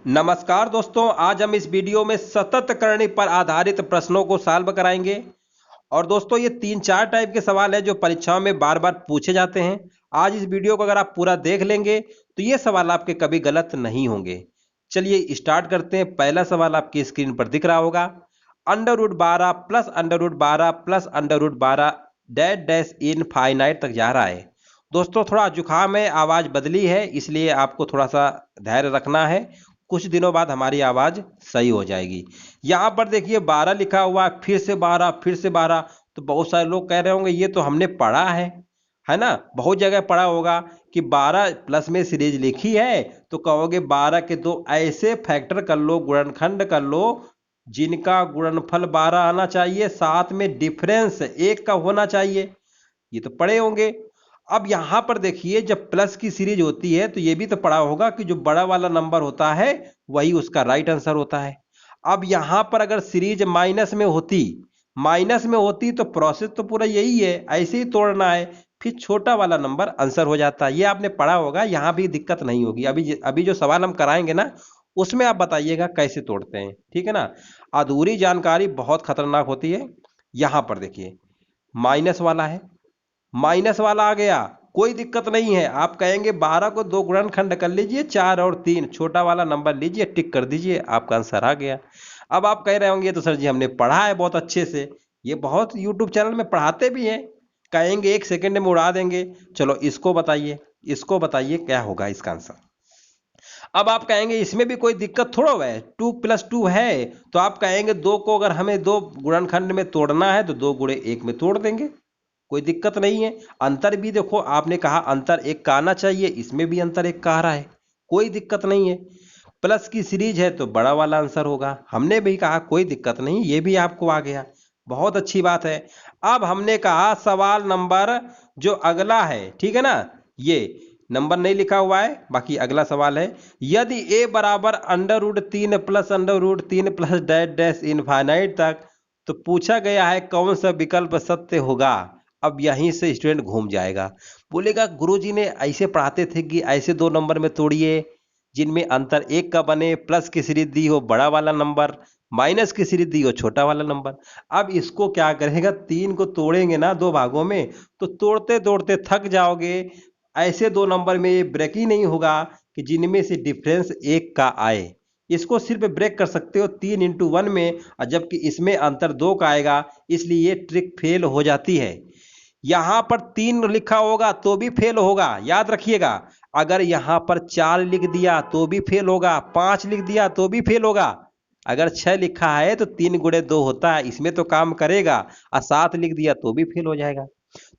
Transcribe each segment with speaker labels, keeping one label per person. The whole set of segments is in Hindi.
Speaker 1: नमस्कार दोस्तों, आज हम इस वीडियो में सतत करणी पर आधारित प्रश्नों को सॉल्व कराएंगे। और दोस्तों, ये 3-4 टाइप के सवाल हैं जो परीक्षाओं में बार बार पूछे जाते हैं। आज इस वीडियो को अगर आप पूरा देख लेंगे तो ये सवाल आपके कभी गलत नहीं होंगे। चलिए स्टार्ट करते हैं। पहला सवाल आपकी स्क्रीन पर दिख रहा होगा। √12 plus √12 plus √12 dash dash infinite तक जा रहा है। दोस्तों, थोड़ा जुकाम है, आवाज बदली है, इसलिए आपको थोड़ा सा धैर्य रखना है। कुछ दिनों बाद हमारी आवाज सही हो जाएगी। यहां पर देखिए 12 लिखा हुआ है, फिर से 12 फिर से 12। तो बहुत सारे लोग कह रहे होंगे ये तो हमने पढ़ा है ना, बहुत जगह पढ़ा होगा कि 12 प्लस में सीरीज लिखी है तो कहोगे 12 के दो ऐसे फैक्टर कर लो, गुणनखंड कर लो जिनका गुणनफल 12 आना चाहिए, साथ में डिफरेंस 1 का होना चाहिए। ये तो पढ़े होंगे। अब यहां पर देखिए जब प्लस की सीरीज होती है तो ये भी तो पढ़ा होगा कि जो बड़ा वाला नंबर होता है वही उसका राइट आंसर होता है। अब यहां पर अगर सीरीज माइनस में होती तो प्रोसेस तो पूरा यही है, ऐसे ही तोड़ना है, फिर छोटा वाला नंबर आंसर हो जाता है। ये आपने पढ़ा होगा, यहां भी दिक्कत नहीं होगी। अभी अभी जो सवाल हम कराएंगे ना उसमें आप बताइएगा कैसे तोड़ते हैं, ठीक है ना। अधूरी जानकारी बहुत खतरनाक होती है। यहां पर देखिए माइनस वाला है, माइनस वाला आ गया, कोई दिक्कत नहीं है। आप कहेंगे 12 को दो गुणनखंड कर लीजिए, 4 और 3, छोटा वाला नंबर लीजिए, टिक कर दीजिए, आपका आंसर आ गया। अब आप कह रहे होंगे तो सर जी हमने पढ़ा है बहुत अच्छे से, ये बहुत यूट्यूब चैनल में पढ़ाते भी हैं। कहेंगे 1 सेकंड में उड़ा देंगे। चलो इसको बताइए क्या होगा इसका आंसर। अब आप कहेंगे इसमें भी कोई दिक्कत थोड़ा है, 2 + 2 है। तो आप कहेंगे दो को अगर हमें दो गुणनखंड में तोड़ना है तो 2 × 1 में तोड़ देंगे, कोई दिक्कत नहीं है। अंतर भी देखो, आपने कहा अंतर 1 का आना चाहिए, इसमें भी अंतर 1 का आ रहा है, कोई दिक्कत नहीं है। प्लस की सीरीज है तो बड़ा वाला आंसर होगा, हमने भी कहा कोई दिक्कत नहीं, ये भी आपको आ गया, बहुत अच्छी बात है। अब हमने कहा सवाल नंबर जो अगला है, ठीक है ना, ये नंबर नहीं लिखा हुआ है, बाकी अगला सवाल है। यदि a बराबर √3 plus √3 plus dash dash infinite तक, तो पूछा गया है कौन सा विकल्प सत्य होगा। अब यहीं से स्टूडेंट घूम जाएगा, बोलेगा गुरुजी ने ऐसे पढ़ाते थे कि ऐसे दो नंबर में तोड़िए जिनमें अंतर 1 का बने, प्लस की सीरीज दी हो बड़ा वाला नंबर, माइनस की सीरीज दी हो छोटा वाला नंबर। अब इसको क्या करेगा, 3 को तोड़ेंगे ना दो भागों में तो तोड़ते तोड़ते थक जाओगे। ऐसे दो नंबर में ये ब्रेक ही नहीं होगा कि जिनमें से डिफरेंस 1 का आए। इसको सिर्फ ब्रेक कर सकते हो 3 × 1 में, और जबकि इसमें अंतर 2 का आएगा, इसलिए ये ट्रिक फेल हो जाती है। यहां पर 3 लिखा होगा तो भी फेल होगा, याद रखिएगा। अगर यहां पर 4 लिख दिया तो भी फेल होगा, 5 लिख दिया तो भी फेल होगा। अगर 6 लिखा है तो 3 × 2 होता है, इसमें तो काम करेगा, और 7 लिख दिया तो भी फेल हो जाएगा।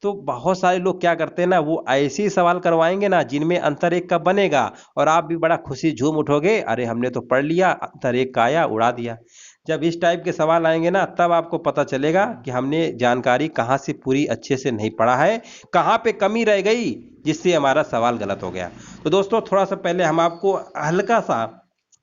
Speaker 1: तो बहुत सारे लोग क्या करते हैं ना, वो ऐसे ही सवाल करवाएंगे ना जिनमें अंतर 1 का बनेगा, और आप भी बड़ा खुशी झूम उठोगे, अरे हमने तो पढ़ लिया, अंतर 1 का आया, उड़ा दिया। जब इस टाइप के सवाल आएंगे ना तब आपको पता चलेगा कि हमने जानकारी कहाँ से पूरी अच्छे से नहीं पढ़ा है, कहाँ पे कमी रह गई जिससे हमारा सवाल गलत हो गया। तो दोस्तों, थोड़ा सा पहले हम आपको हल्का सा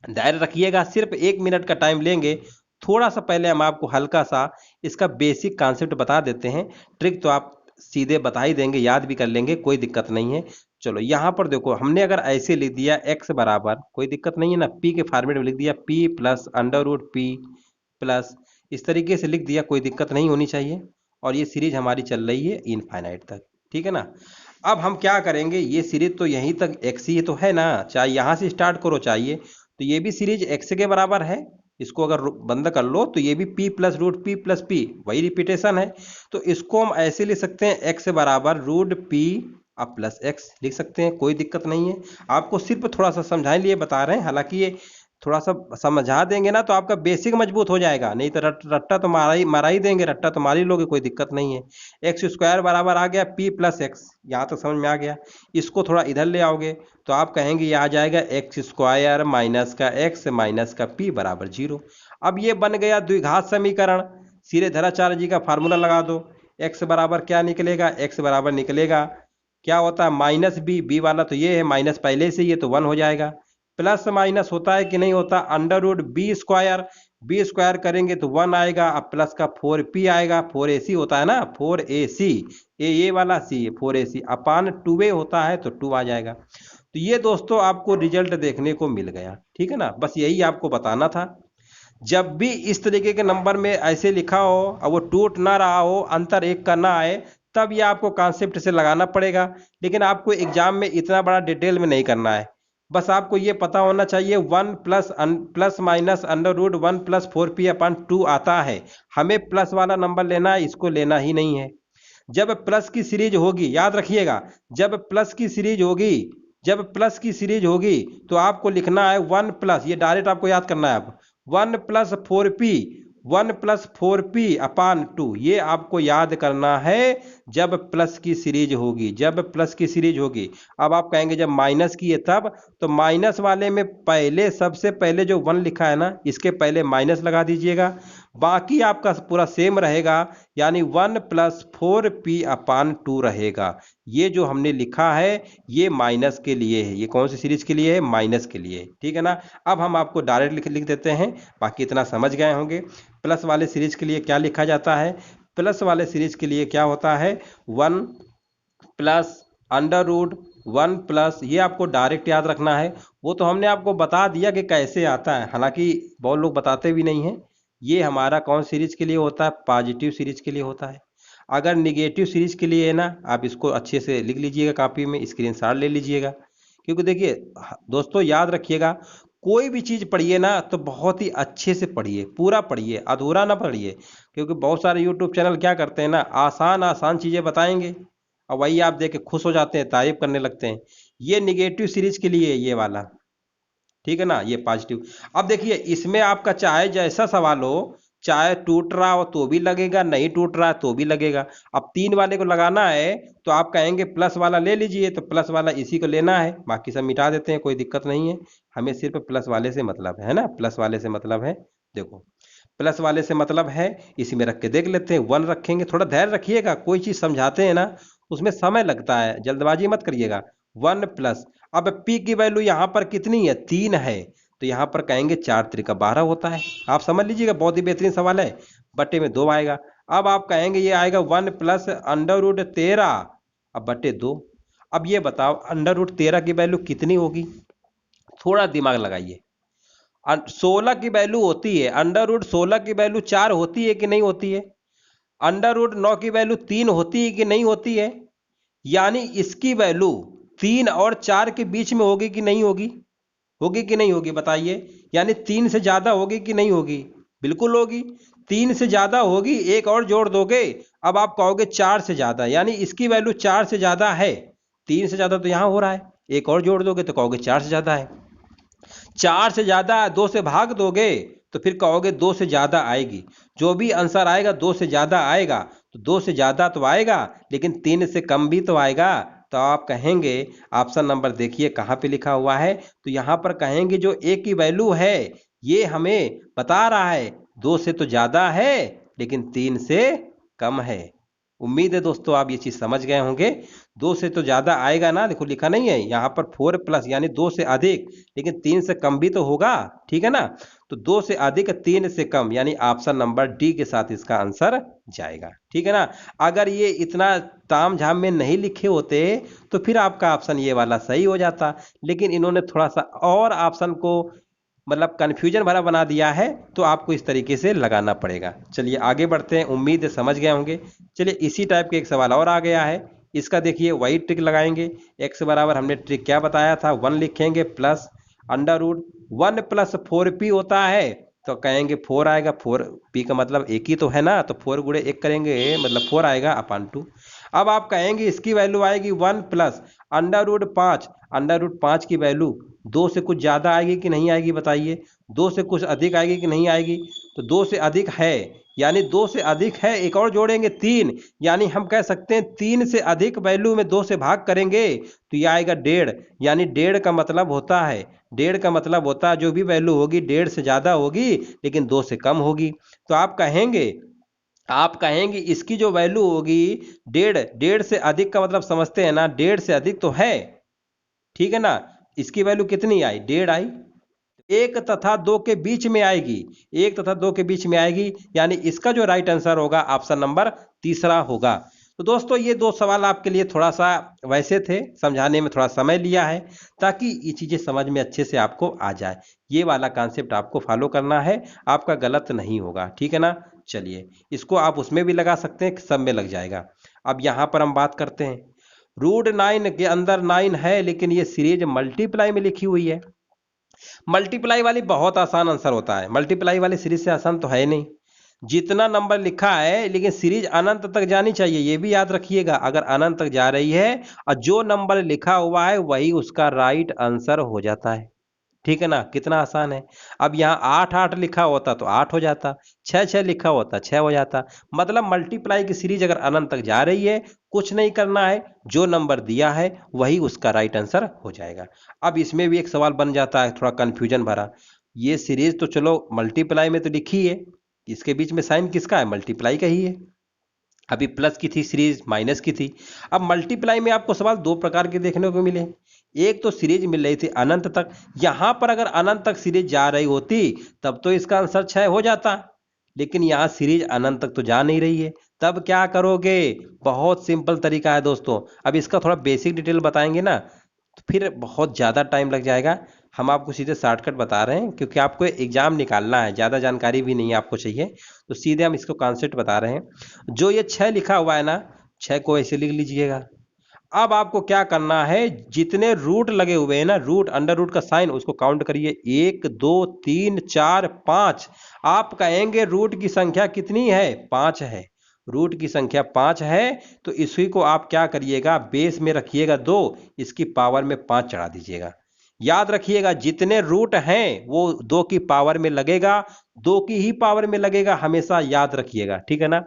Speaker 1: धैर्य रखिएगा, सिर्फ 1 मिनट का टाइम लेंगे। थोड़ा सा पहले हम आपको हल्का सा इसका बेसिक कॉन्सेप्ट बता देते हैं। ट्रिक तो आप सीधे बता ही देंगे, याद भी कर लेंगे, कोई दिक्कत नहीं है। चलो यहाँ पर देखो, हमने अगर ऐसे लिख दिया x बराबर, कोई दिक्कत नहीं है ना, p के फॉर्मेट में लिख दिया p प्लस √p प्लस, इस तरीके से लिख दिया, कोई दिक्कत नहीं होनी चाहिए। और ये सीरीज हमारी चल रही है इनफाइनाइट तक, ठीक है ना। अब हम क्या करेंगे, ये सीरीज तो यहीं तक x ही तो है ना, चाहे यहाँ से स्टार्ट करो चाहिए, तो ये भी सीरीज x के बराबर है। इसको अगर बंद कर लो तो ये भी p plus √p plus p, वही रिपीटेशन है। तो इसको हम ऐसे लिख सकते हैं, x बराबर √p अब प्लस x लिख सकते हैं, कोई दिक्कत नहीं है। आपको सिर्फ थोड़ा सा समझाने लिए बता रहे हैं, हालांकि ये थोड़ा सा समझा देंगे ना तो आपका बेसिक मजबूत हो जाएगा, नहीं तो रट्टा तो मारा ही देंगे, रट्टा तो मार ही लोगे, कोई दिक्कत नहीं है। x² बराबर आ गया p प्लस x, यहाँ तो समझ में आ गया। इसको थोड़ा इधर ले आओगे तो आप कहेंगे ये आ जाएगा x² माइनस का x माइनस का p बराबर 0। अब ये बन गया द्विघात समीकरण, सीधे धराचार्य जी का फार्मूला लगा दो। x बराबर क्या निकलेगा, x बराबर निकलेगा क्या होता है -b वाला तो ये है, माइनस पहले से ये तो 1 हो जाएगा। प्लस माइनस होता है कि नहीं होता, √b², b² करेंगे तो 1 आएगा, अब प्लस का 4p आएगा, 4ac होता है ना, 4ac, ये वाला c 4ac अपान 2a होता है तो 2 आ जाएगा। तो ये दोस्तों आपको रिजल्ट देखने को मिल गया, ठीक है ना। बस यही आपको बताना था। जब भी इस तरीके के नंबर में ऐसे लिखा हो और वो टूट ना रहा हो, अंतर एक का ना आए, तब ये आपको कॉन्सेप्ट से लगाना पड़ेगा। लेकिन आपको एग्जाम में इतना बड़ा डिटेल में नहीं करना है। बस आपको ये पता होना चाहिए 1 plus minus under root 1+4p/2 आता है। हमें प्लस वाला नंबर लेना है, इसको लेना ही नहीं है। जब प्लस की सीरीज होगी, याद रखिएगा, जब प्लस की सीरीज होगी, जब प्लस की सीरीज होगी तो आपको लिखना है 1 प्लस, ये डायरेक्ट आपको याद करना है। अब 1+4p ये आपको याद करना है जब प्लस की सीरीज होगी, जब प्लस की सीरीज होगी। अब आप कहेंगे जब माइनस की है तब, तो माइनस वाले में पहले सबसे पहले जो 1 लिखा है ना, इसके पहले माइनस लगा दीजिएगा। बाकी आपका पूरा सेम रहेगा, यानी 1+4p/2 रहेगा। ये जो हमने लिखा है ये माइनस के लिए है। ये कौन सी सीरीज के लिए है? माइनस के लिए, ठीक है ना। अब हम आपको डायरेक्ट लिख देते हैं, बाकी इतना समझ गए होंगे। प्लस वाले सीरीज के लिए क्या लिखा जाता है? प्लस वाले सीरीज के लिए क्या होता है? 1 प्लस अंडर रूट 1 प्लस, ये आपको डायरेक्ट याद रखना है। वो तो हमने आपको बता दिया कि कैसे आता है, हालांकि बहुत लोग बताते भी नहीं हैं। ये हमारा कौन सीरीज के लिए होता है? पॉजिटिव सीरीज के लिए होता है। अगर निगेटिव सीरीज के लिए है ना, आप इसको अच्छे से लिख लीजिएगा, कॉपी में स्क्रीनशॉट ले लीजिएगा। क्योंकि देखिए दोस्तों, याद रखिएगा, कोई भी चीज़ पढ़िए ना तो बहुत ही अच्छे से पढ़िए, पूरा पढ़िए, अधूरा ना पढ़िए। क्योंकि बहुत सारे यूट्यूब चैनल क्या करते हैं ना, आसान आसान चीज़ें बताएंगे और वही आप देख के खुश हो जाते हैं, तारीफ करने लगते हैं। ये निगेटिव सीरीज के लिए है ये वाला, ठीक है ना, ये पॉजिटिव। अब देखिए इसमें आपका चाहे जैसा सवाल हो, चाहे टूट रहा हो तो भी लगेगा, नहीं टूट रहा है तो भी लगेगा। अब 3 वाले को लगाना है तो आप कहेंगे प्लस वाला ले लीजिए, तो प्लस वाला इसी को लेना है, बाकी सब मिटा देते हैं, कोई दिक्कत नहीं है। हमें सिर्फ प्लस वाले से मतलब है ना, प्लस वाले से मतलब है। देखो प्लस वाले से मतलब है, इसी में रख के देख लेते हैं। 1 रखेंगे, थोड़ा धैर्य रखिएगा, कोई चीज़ समझाते हैं ना उसमें समय लगता है, जल्दबाजी मत करिएगा। 1 प्लस, अब पी की वैल्यू यहाँ पर कितनी है? 3 है, तो यहाँ पर कहेंगे 4 त्रिका 12 होता है। आप समझ लीजिएगा, बहुत ही बेहतरीन सवाल है। बट्टे में 2 आएगा। अब आप कहेंगे ये आएगा 1 प्लस अंडर रूट 13 अब बट्टे 2। अब ये बताओ अंडर रूट 13 की वैल्यू कितनी होगी? थोड़ा दिमाग लगाइए। 16 की वैल्यू होती है, अंडर रूट 16 की वैल्यू 4 होती है कि नहीं होती है? अंडर रूट 9 की वैल्यू 3 होती है कि नहीं होती है? यानी इसकी वैल्यू 3 और 4 के बीच में होगी कि नहीं होगी? होगी कि नहीं होगी बताइए? यानी 3 से ज्यादा होगी कि नहीं होगी? बिल्कुल होगी। 3 से ज्यादा होगी, एक और जोड़ दोगे, अब आप कहोगे 4 से ज्यादा, यानी इसकी वैल्यू 4 से ज्यादा है। 3 से ज्यादा तो यहां हो रहा है, एक और जोड़ दोगे तो कहोगे 4 से ज्यादा है। 4 से ज्यादा 2 से भाग दोगे तो फिर कहोगे 2 से ज्यादा आएगी। जो भी आंसर आएगा 2 से ज्यादा आएगा, तो 2 से ज्यादा तो आएगा, लेकिन 3 से कम भी तो आएगा। तो आप कहेंगे, ऑप्शन नंबर देखिए कहाँ पे लिखा हुआ है, तो यहाँ पर कहेंगे जो ए की वैल्यू है ये हमें बता रहा है 2 से तो ज्यादा है लेकिन 3 से कम है। उम्मीद है दोस्तों आप ये चीज समझ गए होंगे। 2 से तो ज्यादा आएगा ना, देखो लिखा नहीं है यहाँ पर 4 प्लस, यानी 2 से अधिक, लेकिन 3 से कम भी तो होगा, ठीक है ना। तो 2 से अधिक 3 से कम, यानी ऑप्शन नंबर डी के साथ इसका आंसर जाएगा, ठीक है ना। अगर ये इतना ताम झाम में नहीं लिखे होते तो फिर आपका ऑप्शन ये वाला सही हो जाता, लेकिन इन्होंने थोड़ा सा और ऑप्शन को मतलब कन्फ्यूजन भरा बना दिया है, तो आपको इस तरीके से लगाना पड़ेगा। चलिए आगे बढ़ते हैं, उम्मीद है समझ गए होंगे। चलिए इसी टाइप के एक सवाल और आ गया है, इसका देखिए वही ट्रिक लगाएंगे। एक्स बराबर हमने ट्रिक क्या बताया था, 1 लिखेंगे प्लस अंडर रूट 1+4p होता है, तो कहेंगे 4 आएगा, 4p का मतलब एक ही तो है ना, तो 4 गुणे 1 करेंगे मतलब 4 आएगा अपान 2। अब आप कहेंगे इसकी वैल्यू आएगी 1 plus under root 5, under root 5 की वैल्यू 2 से कुछ ज़्यादा आएगी कि नहीं आएगी बताइए? 2 से कुछ अधिक आएगी कि नहीं आएगी? तो 2 से अधिक है, यानी 2 से अधिक है, एक और जोड़ेंगे 3, यानी हम कह सकते हैं 3 से अधिक वैल्यू में 2 से भाग करेंगे तो ये आएगा 1.5, यानी 1.5 का मतलब होता है, 1.5 का मतलब होता है जो भी वैल्यू होगी 1.5 से ज़्यादा होगी लेकिन 2 से कम होगी। तो आप कहेंगे इसकी जो वैल्यू होगी 1.5 से अधिक का मतलब समझते हैं ना, 1.5 से अधिक तो है, ठीक है ना। इसकी वैल्यू कितनी आई? 1.5 आई, 1 तथा 2 के बीच में आएगी, 1 तथा 2 के बीच में आएगी, यानी इसका जो राइट आंसर होगा ऑप्शन नंबर तीसरा होगा। तो दोस्तों ये दो सवाल आपके लिए थोड़ा सा वैसे थे, समझाने में थोड़ा समय लिया है ताकि ये चीज़ें समझ में अच्छे से आपको आ जाए। ये वाला कॉन्सेप्ट आपको फॉलो करना है, आपका गलत नहीं होगा, ठीक है ना। चलिए इसको आप उसमें भी लगा सकते हैं, सब में लग जाएगा। अब यहाँ पर हम बात करते हैं, √9 के अंदर 9 है लेकिन ये सीरीज मल्टीप्लाई में लिखी हुई है। मल्टीप्लाई वाली बहुत आसान आंसर होता है, मल्टीप्लाई वाली सीरीज से आसान तो है नहीं। जितना नंबर लिखा है लेकिन सीरीज अनंत तक जानी चाहिए, ये भी याद रखिएगा। अगर अनंत तक जा रही है और जो नंबर लिखा हुआ है वही उसका राइट आंसर हो जाता है, ठीक है ना। कितना आसान है। अब यहाँ 8 8 लिखा होता तो 8 हो जाता, 6 6 लिखा होता 6 हो जाता। मतलब मल्टीप्लाई की सीरीज अगर अनंत तक जा रही है, कुछ नहीं करना है, जो नंबर दिया है वही उसका राइट आंसर हो जाएगा। अब इसमें भी एक सवाल बन जाता है थोड़ा कंफ्यूजन भरा, ये सीरीज तो चलो मल्टीप्लाई में तो लिखी है, इसके बीच में साइन किसका है, मल्टीप्लाई का ही है। अभी प्लस की थी सीरीज, माइनस की थी। अब मल्टीप्लाई में आपको सवाल दो प्रकार के देखने को मिले, एक तो सीरीज मिल रही थी अनंत तक, यहां पर अगर अनंत तक सीरीज जा रही होती तब तो इसका आंसर 6 हो जाता, लेकिन यहां सीरीज अनंत तक तो जा नहीं रही है। तब क्या करोगे, बहुत सिंपल तरीका है दोस्तों। अब इसका थोड़ा बेसिक डिटेल बताएंगे ना तो फिर बहुत ज़्यादा टाइम लग जाएगा। हम आपको सीधे शॉर्टकट बता रहे हैं क्योंकि आपको एग्जाम निकालना है, ज़्यादा जानकारी भी नहीं आपको चाहिए, तो सीधे हम इसको कॉन्सेप्ट बता रहे हैं। जो ये 6 लिखा हुआ है ना, 6 को ऐसे लिख लीजिएगा। अब आपको क्या करना है, जितने रूट लगे हुए हैं ना, रूट अंडर रूट का साइन उसको काउंट करिए, 1 2 3 4 5। आप कहेंगे रूट की संख्या कितनी है, 5 है। रूट की संख्या 5 है तो इसी को आप क्या करिएगा, बेस में रखिएगा 2, इसकी पावर में 5 चढ़ा दीजिएगा। याद रखिएगा जितने रूट हैं वो 2 की पावर में लगेगा, 2 की ही पावर में लगेगा, हमेशा याद रखिएगा, ठीक है ना।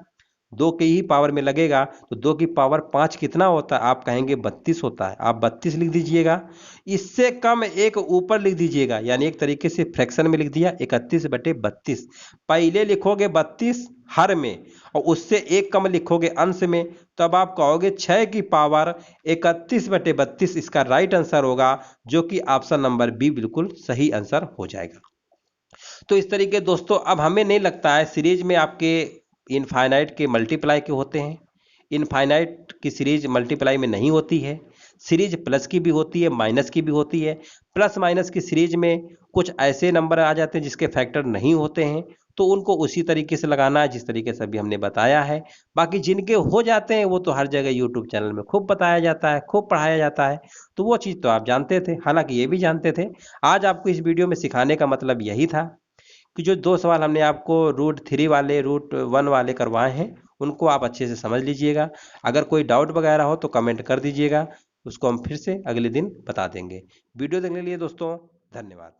Speaker 1: 2 की ही पावर में लगेगा तो 2 की पावर 5 कितना होता है, आप कहेंगे 32 होता है, आप 32 लिख दीजिएगा। इससे कम एक ऊपर लिख दीजिएगा, यानी एक तरीके से फ्रैक्शन में लिख दिया 31/32। पहले लिखोगे 32 हर में और उससे एक कम लिखोगे अंश में, तब आप कहोगे 6 की पावर 31/32 इसका राइट आंसर होगा, जो कि ऑप्शन नंबर बी बिल्कुल सही आंसर हो जाएगा। तो इस तरीके दोस्तों, अब हमें नहीं लगता है सीरीज में आपके इनफाइनाइट के मल्टीप्लाई के होते हैं, इनफाइनाइट की सीरीज मल्टीप्लाई में नहीं होती है। सीरीज प्लस की भी होती है, माइनस की भी होती है। प्लस माइनस की सीरीज में कुछ ऐसे नंबर आ जाते हैं जिसके फैक्टर नहीं होते हैं, तो उनको उसी तरीके से लगाना है जिस तरीके से अभी हमने बताया है। बाकी जिनके हो जाते हैं वो तो हर जगह यूट्यूब चैनल में खूब बताया जाता है, खूब पढ़ाया जाता है, तो वो चीज़ तो आप जानते थे, हालांकि ये भी जानते थे। आज आपको इस वीडियो में सिखाने का मतलब यही था कि जो दो सवाल हमने आपको √3 वाले √1 वाले करवाए हैं उनको आप अच्छे से समझ लीजिएगा। अगर कोई डाउट वगैरह हो तो कमेंट कर दीजिएगा, उसको हम फिर से अगले दिन बता देंगे। वीडियो देखने के लिए दोस्तों धन्यवाद।